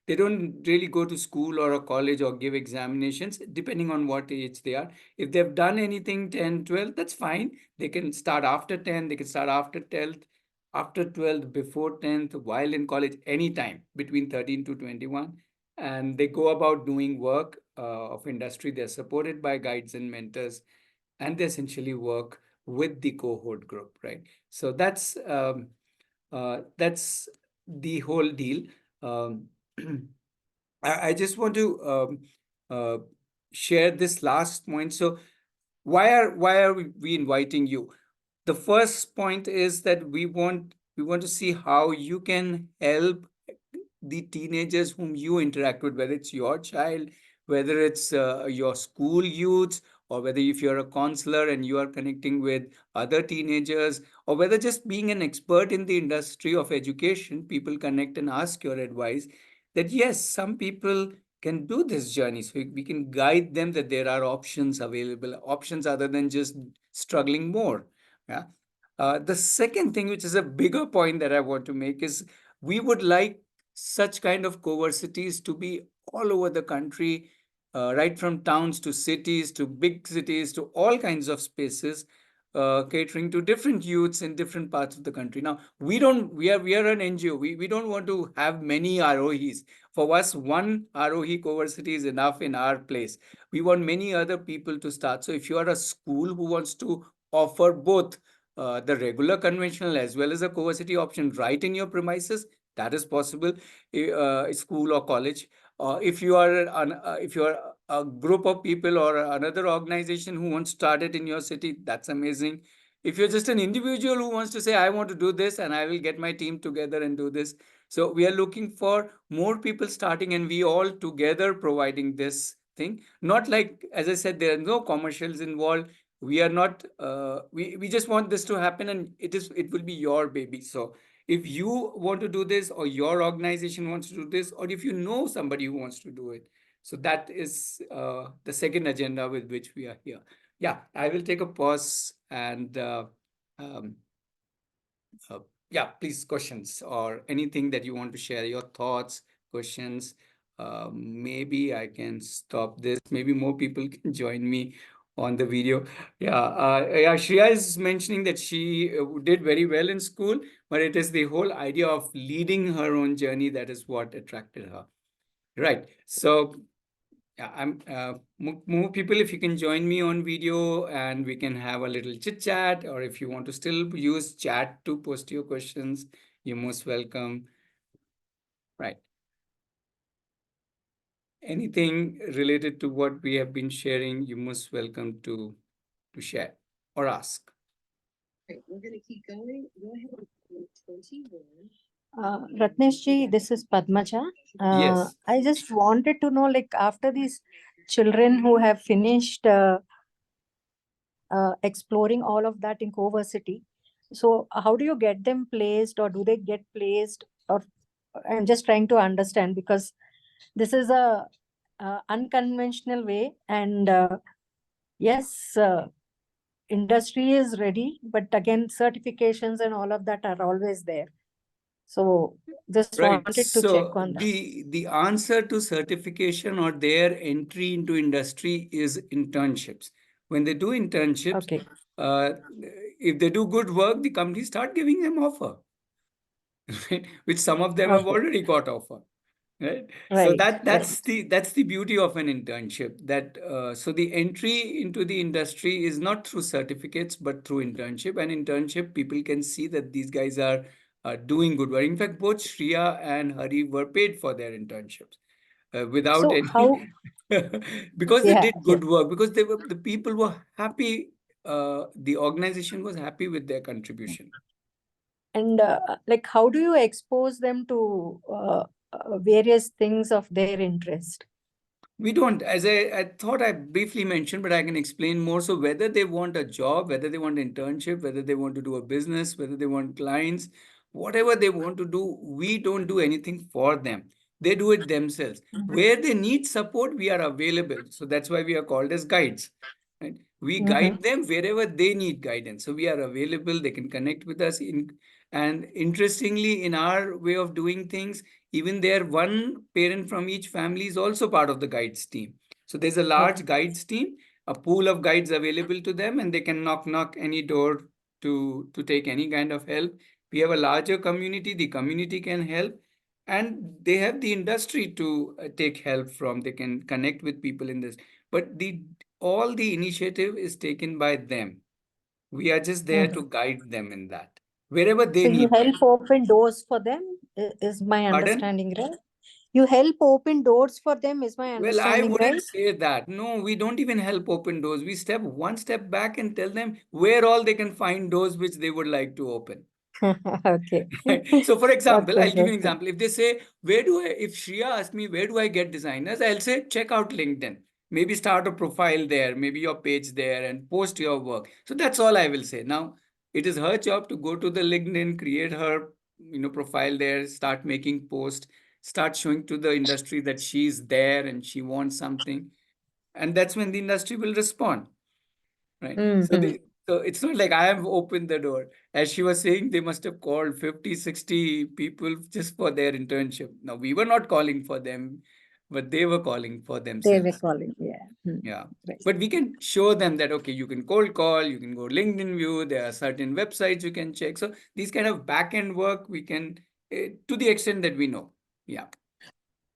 they don't really go to school or a college or give examinations, depending on what age they are. If they've done anything 10, 12, that's fine. They can start after 10, they can start after 12th, after 12th, before 10th, while in college, anytime between 13 to 21. And they go about doing work of industry. They're supported by guides and mentors, and they essentially work with the cohort group, right? So that's the whole deal. Um, I just want to uh, share this last point. So why are we inviting you? The first point is that we want to see how you can help the teenagers whom you interact with, whether it's your child, whether it's your school youths, or whether if you're a counselor and you are connecting with other teenagers, or whether just being an expert in the industry of education, people connect and ask your advice, that yes, some people can do this journey. So we can guide them that there are options available, options other than just struggling more. Yeah. The second thing, which is a bigger point that I want to make, is we would like such kind of coversities to be all over the country, right from towns to cities to big cities to all kinds of spaces, catering to different youths in different parts of the country. Now, we are an NGO. We don't want to have many Aarohis. For us, one Aarohi coversity is enough in our place. We want many other people to start. So if you are a school who wants to offer both the regular conventional as well as a coversity option right in your premises, that is possible. School or college. If you are a group of people or another organization who wants to start it in your city, that's amazing. If you're just an individual who wants to say, I want to do this and I will get my team together and do this. So we are looking for more people starting and we all together providing this thing. Not like, as I said, there are no commercials involved. We are not, we just want this to happen, and it will be your baby. So if you want to do this, or your organization wants to do this, or if you know somebody who wants to do it, so that is the second agenda with which we are here. Yeah, I will take a pause and um, yeah, please, questions or anything that you want to share, your thoughts, questions. Maybe I can stop this. Maybe more people can join me on the video. Yeah, Shreya is mentioning that she did very well in school, but it is the whole idea of leading her own journey that is what attracted her. Right. So yeah, I'm more people, if you can join me on video and we can have a little chit chat, or if you want to still use chat to post your questions, you're most welcome. Right. Anything related to what we have been sharing, you're most welcome to share or ask. Okay, we're going to keep going. Go ahead. 21. Ratneshji, this is Padmaja. Yes. I just wanted to know, like, after these children who have finished exploring all of that in Coversity, so how do you get them placed, or do they get placed? Or I'm just trying to understand, because this is a unconventional way, and yes, industry is ready, but again, certifications and all of that are always there. So just Right. wanted to check on that. The answer to certification or their entry into industry is internships. When they do internships, Okay. If they do good work, the companies start giving them offer, right? Which some of them have Okay. already got offer. Right. So Right. that's the beauty of an internship. That so the entry into the industry is not through certificates but through internship. And internship, people can see that these guys are doing good work. In fact, both Shreya and Hari were paid for their internships without So any how? because they Yeah. did good work, because the people were happy. The organization was happy with their contribution. And like, how do you expose them to various things of their interest? We don't, as I thought I briefly mentioned, but I can explain more. So whether they want a job, whether they want an internship, whether they want to do a business, whether they want clients, whatever they want to do, we don't do anything for them. They do it themselves. Where they need support, we are available. So that's why we are called as guides. Right? We guide them wherever they need guidance. So we are available. They can connect with us. And interestingly, in our way of doing things, even there, one parent from each family is also part of the guides team. So there's a large guides team, a pool of guides available to them, and they can knock any door to take any kind of help. We have a larger community. The community can help, and they have the industry to take help from. They can connect with people in this. But all the initiative is taken by them. We are just there to guide them in that, wherever they So you need. help open doors for them, is my Pardon? understanding right? You help open doors for them, is my Well, I understanding wouldn't right? say that. No, we don't even help open doors. We step one step back and tell them where all they can find doors which they would like to open. Okay. Right? So, for example, That's I'll give you an interesting. example. If they say, if Shreya asks me, where do I get designers? I'll say, check out LinkedIn. Maybe start a profile there, maybe your page there, and post your work. So that's all I will say. Now, it is her job to go to the LinkedIn, create her, profile there, start making posts, start showing to the industry that she's there and she wants something. And that's when the industry will respond. Right. Mm-hmm. So it's not like I have opened the door. As she was saying, they must have called 50, 60 people just for their internship. Now, we were not calling for them, but they were calling for They were themselves. calling, yeah. Yeah. Right. But we can show them that, okay, you can cold call, you can go LinkedIn view, there are certain websites you can check. So these kind of back end work, we can, to the extent that we know. Yeah.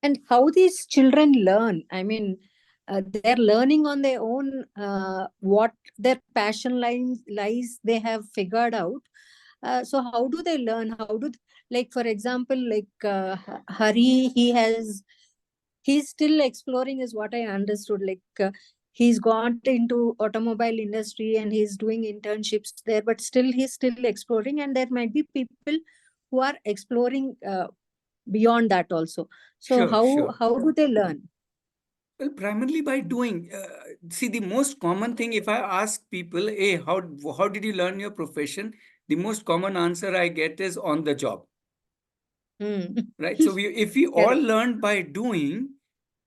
And how these children learn? I mean, they're learning on their own what their passion lies they have figured out. So how do they learn? Like, for example, like Hari, he's still exploring is what I understood. Like he's got into automobile industry and he's doing internships there, but still he's still exploring. And there might be people who are exploring beyond that also. So Sure, sure. how do they learn? Well, primarily by doing. See, the most common thing, if I ask people, hey, how did you learn your profession? The most common answer I get is on the job, Hmm. right? So if we all Correct. learn by doing,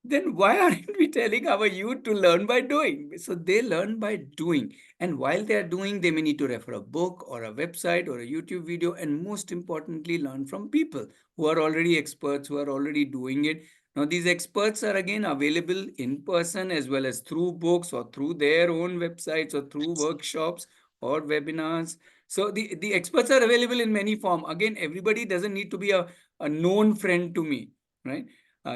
then why aren't we telling our youth to learn by doing? So they learn by doing. And while they are doing, they may need to refer a book or a website or a YouTube video, and most importantly, learn from people who are already experts, who are already doing it. Now, these experts are again available in person as well as through books or through their own websites or through workshops or webinars. So the experts are available in many form. Again, everybody doesn't need to be a known friend to me, right?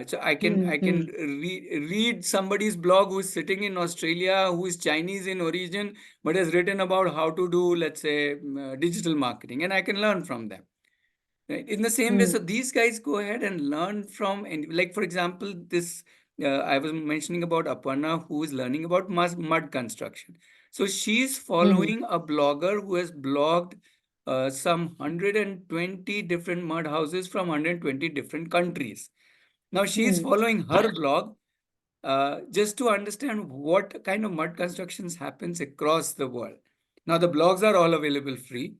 So I can read somebody's blog who is sitting in Australia, who is Chinese in origin, but has written about how to do, let's say, digital marketing, and I can learn from them. Right? In the same way, Hmm. so these guys go ahead and learn from, and like for example, this I was mentioning about Aparna, who is learning about mud construction. So she's Hmm. following a blogger who has blogged some 120 different mud houses from 120 different countries. Now she is Hmm. following her blog just to understand what kind of mud constructions happens across the world. Now the blogs are all available free,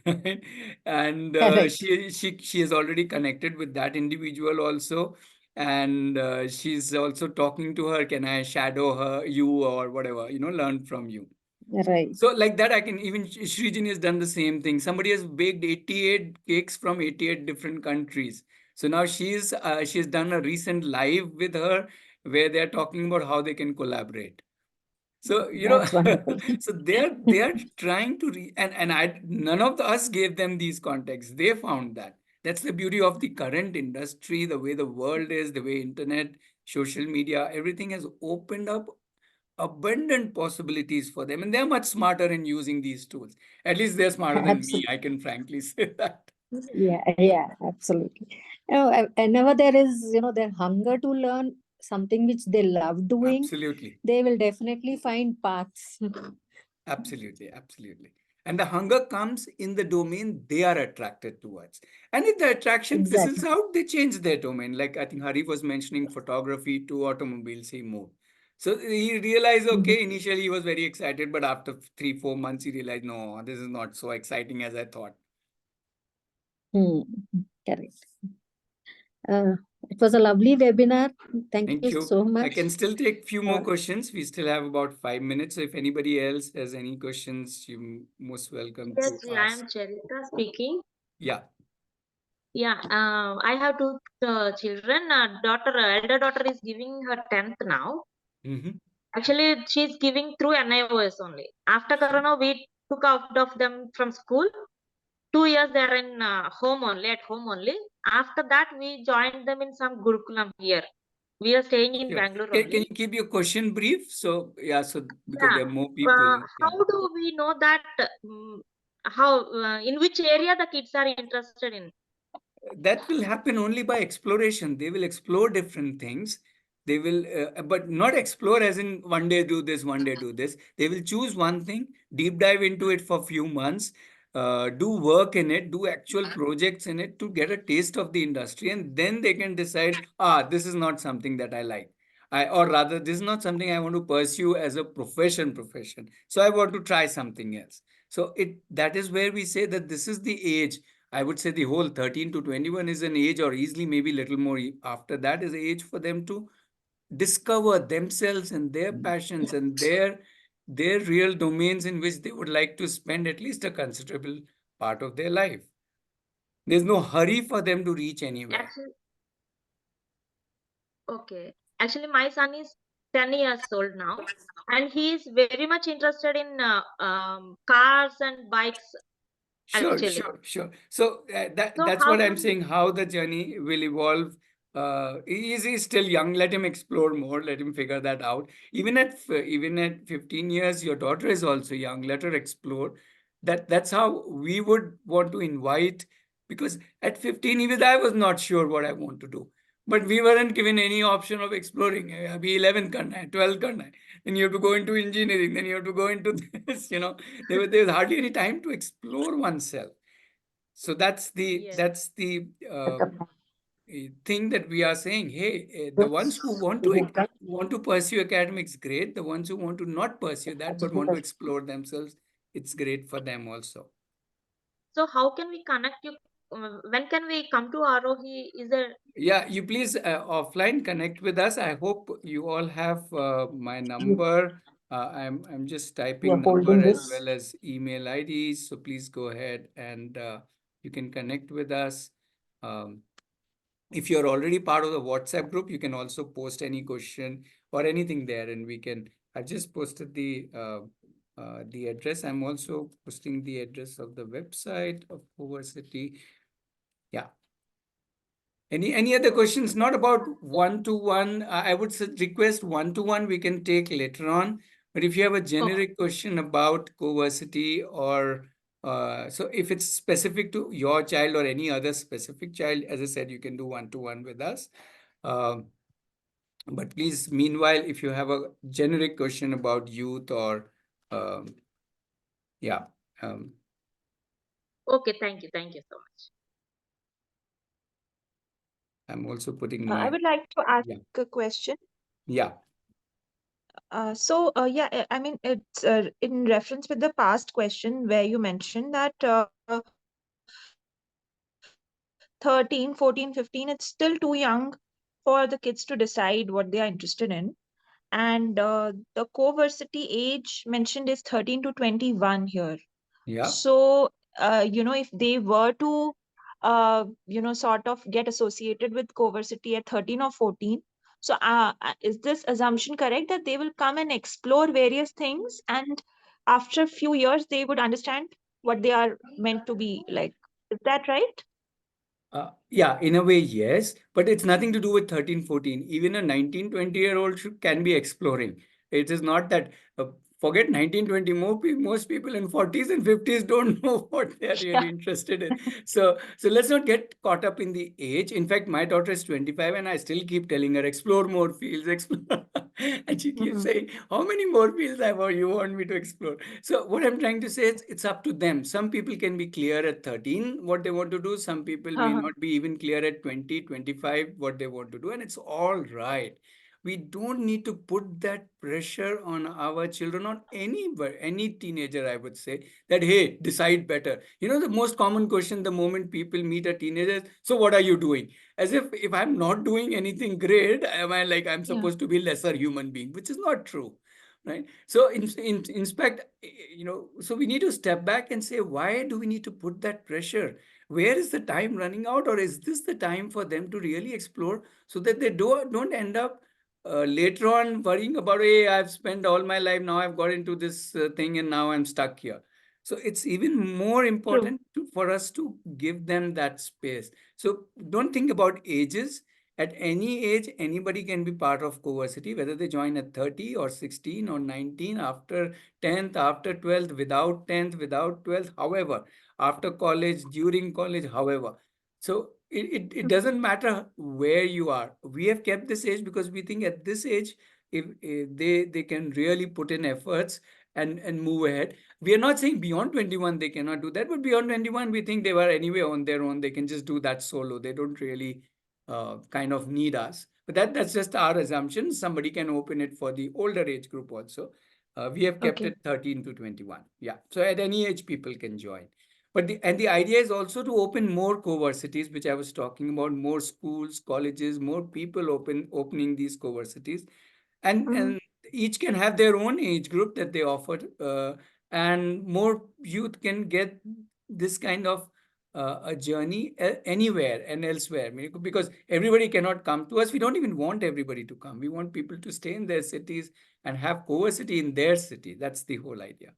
right? And Correct. she is already connected with that individual also, and she's also talking to her. Can I shadow you or whatever? Learn from you. Right. So like that, I can even Srijini has done the same thing. Somebody has baked 88 cakes from 88 different countries. So now she's done a recent live with her where they're talking about how they can collaborate. So That's wonderful. so they are trying to and I none of us gave them these contexts. They found that. That's the beauty of the current industry, the way the world is, the way internet, social media, everything has opened up abundant possibilities for them, and they're much smarter in using these tools. At least they're smarter than me, Absolutely. I can frankly say that. Yeah, absolutely. Whenever there is, their hunger to learn something which they love doing, Absolutely. they will definitely find paths. Absolutely. And the hunger comes in the domain they are attracted towards. And if the attraction fizzles Exactly. out, they change their domain. Like I think Hari was mentioning photography to automobiles, he moved. So he realized, Mhm. okay, initially he was very excited, but after 3, 4 months, he realized, no, this is not so exciting as I thought. Hmm. Correct. Uh, it was a lovely webinar. Thank Thank you you. so I much. can still take few more Uh, questions. We still have about 5 minutes. So if anybody else has any questions, you're most welcome Yes, to I ask. am Charita speaking. Yeah. Yeah, I have two children. Elder daughter is giving her 10th now. Mm-hmm. Actually, she's giving through NIOS only. After Corona, we took out of them from school. 2 years they are in home only, at home only. After that, we joined them in some Gurukulam here. We are staying in Sure. Bangalore Can only. you keep your question brief? So, yeah, so because Yeah. there are more people. Yeah. How do we know that how in which area the kids are interested in? That will happen only by exploration. They will explore different things. They will, but not explore as in one day do this, one day do this. They will choose one thing, deep dive into it for a few months, do work in it, do actual projects in it to get a taste of the industry, and then they can decide, this is not something that I like. Or rather, this is not something I want to pursue as a profession. So I want to try something else. So that is where we say that this is the age. I would say the whole 13 to 21 is an age, or easily maybe little more after that, is the age for them to discover themselves and their passions and their real domains in which they would like to spend at least a considerable part of their life. There's no hurry for them to reach anywhere. Actually, okay. Actually, my son is 10 years old now, and he is very much interested in cars and bikes, actually. Sure. So So that's how what I'm can saying, how the journey will evolve. He's still young. Let him explore more. Let him figure that out. Even at 15 years, your daughter is also young. Let her explore. That's how we would want to invite. Because at 15, even I was not sure what I want to do. But we weren't given any option of exploring. Abhi 11 karna hai, 12 karna hai. Then you have to go into engineering. Then you have to go into this. There's hardly any time to explore oneself. So that's the yes. that's the thing that we are saying. Hey, the ones who want to pursue academics, great. The ones who want to not pursue that but want to explore themselves, it's great for them also. So how can we connect you? When can we come to Aarohi? Is there Yeah, you please offline connect with us. I hope you all have my number. I'm just typing number as well as email IDs. So please go ahead and you can connect with us. Um, if you're already part of the WhatsApp group, you can also post any question or anything there, and we can. I've just posted the address. I'm also posting the address of the website of Cohort. Yeah. Any other questions? Not about one-to-one. I would request one-to-one we can take later on. But if you have a generic question about Coversity, or so if it's specific to your child or any other specific child, as I said, you can do one-to-one with us. But please, meanwhile, if you have a generic question about youth or yeah. okay? Thank you so much. I'm also putting I my would like to ask yeah. a question. Yeah. I mean, it's in reference with the past question where you mentioned that 13, 14, 15, it's still too young for the kids to decide what they are interested in. And the co-versity age mentioned is 13 to 21 here. Yeah. So, if they were to, sort of get associated with co-versity at 13 or 14, so is this assumption correct that they will come and explore various things, and after a few years they would understand what they are meant to be like? Is that right? Yeah, in a way, yes, but it's nothing to do with 13, 14. Even a 19, 20-year-old can be exploring. It is not that, forget 19, 20, most people in 40s and 50s don't know what they're really interested in. So let's not get caught up in the age. In fact, my daughter is 25 and I still keep telling her, explore more fields, explore. And she keeps saying, how many more fields you want me to explore? So what I'm trying to say is it's up to them. Some people can be clear at 13 what they want to do. Some people may not be even clear at 20, 25 what they want to do. And it's all right. We don't need to put that pressure on our children, on any teenager, I would say, that, hey, decide better. The most common question the moment people meet a teenager is, so what are you doing? As if I'm not doing anything great, am I like I'm supposed to be lesser human being, which is not true. Right. So in fact, so we need to step back and say, why do we need to put that pressure? Where is the time running out, or is this the time for them to really explore so that they don't end up later on worrying about, hey, I've spent all my life, now I've got into this thing and now I'm stuck here. So it's even more important for us to give them that space. So don't think about ages. At any age, anybody can be part of Coversity, whether they join at 30 or 16 or 19, after 10th, after 12th, without 10th, without 12th, however, after college, during college, however. So it doesn't matter where you are. We have kept this age because we think at this age, if they can really put in efforts and move ahead. We are not saying beyond 21 they cannot do that, but beyond 21 we think they were anyway on their own. They can just do that solo. They don't really kind of need us. But that's just our assumption. Somebody can open it for the older age group also. We have kept Okay. it 13 to 21. Yeah. So at any age people can join. But the idea is also to open more coversities, which I was talking about, more schools, colleges, more people opening these coversities. And each can have their own age group that they offer, and more youth can get this kind of a journey anywhere and elsewhere. I mean, because everybody cannot come to us. We don't even want everybody to come. We want people to stay in their cities and have coversity in their city. That's the whole idea.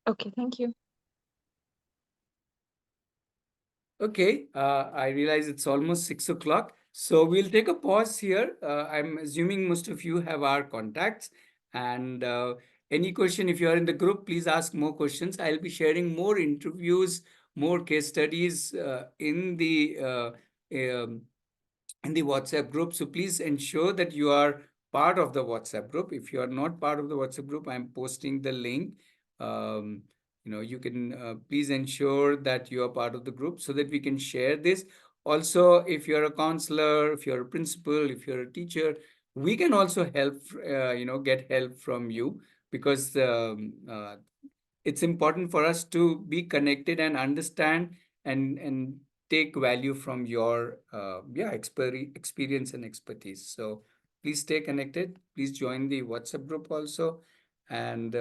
Okay, thank you. Okay, I realize it's almost 6 o'clock. So we'll take a pause here. I'm assuming most of you have our contacts. And any question, if you're in the group, please ask more questions. I'll be sharing more interviews, more case studies um, in the WhatsApp group. So please ensure that you are part of the WhatsApp group. If you are not part of the WhatsApp group, I'm posting the link. You can please ensure that you are part of the group so that we can share this. Also, if you're a counselor, if you're a principal, if you're a teacher, we can also help, get help from you, because it's important for us to be connected and understand and take value from your experience and expertise. So please stay connected. Please join the WhatsApp group also. And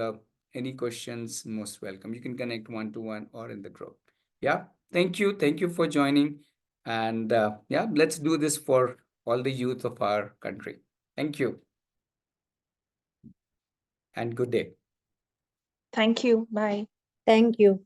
any questions, most welcome. You can connect one-to-one or in the group. Yeah. Thank you. Thank you for joining. And let's do this for all the youth of our country. Thank you. And good day. Thank you. Bye. Thank you.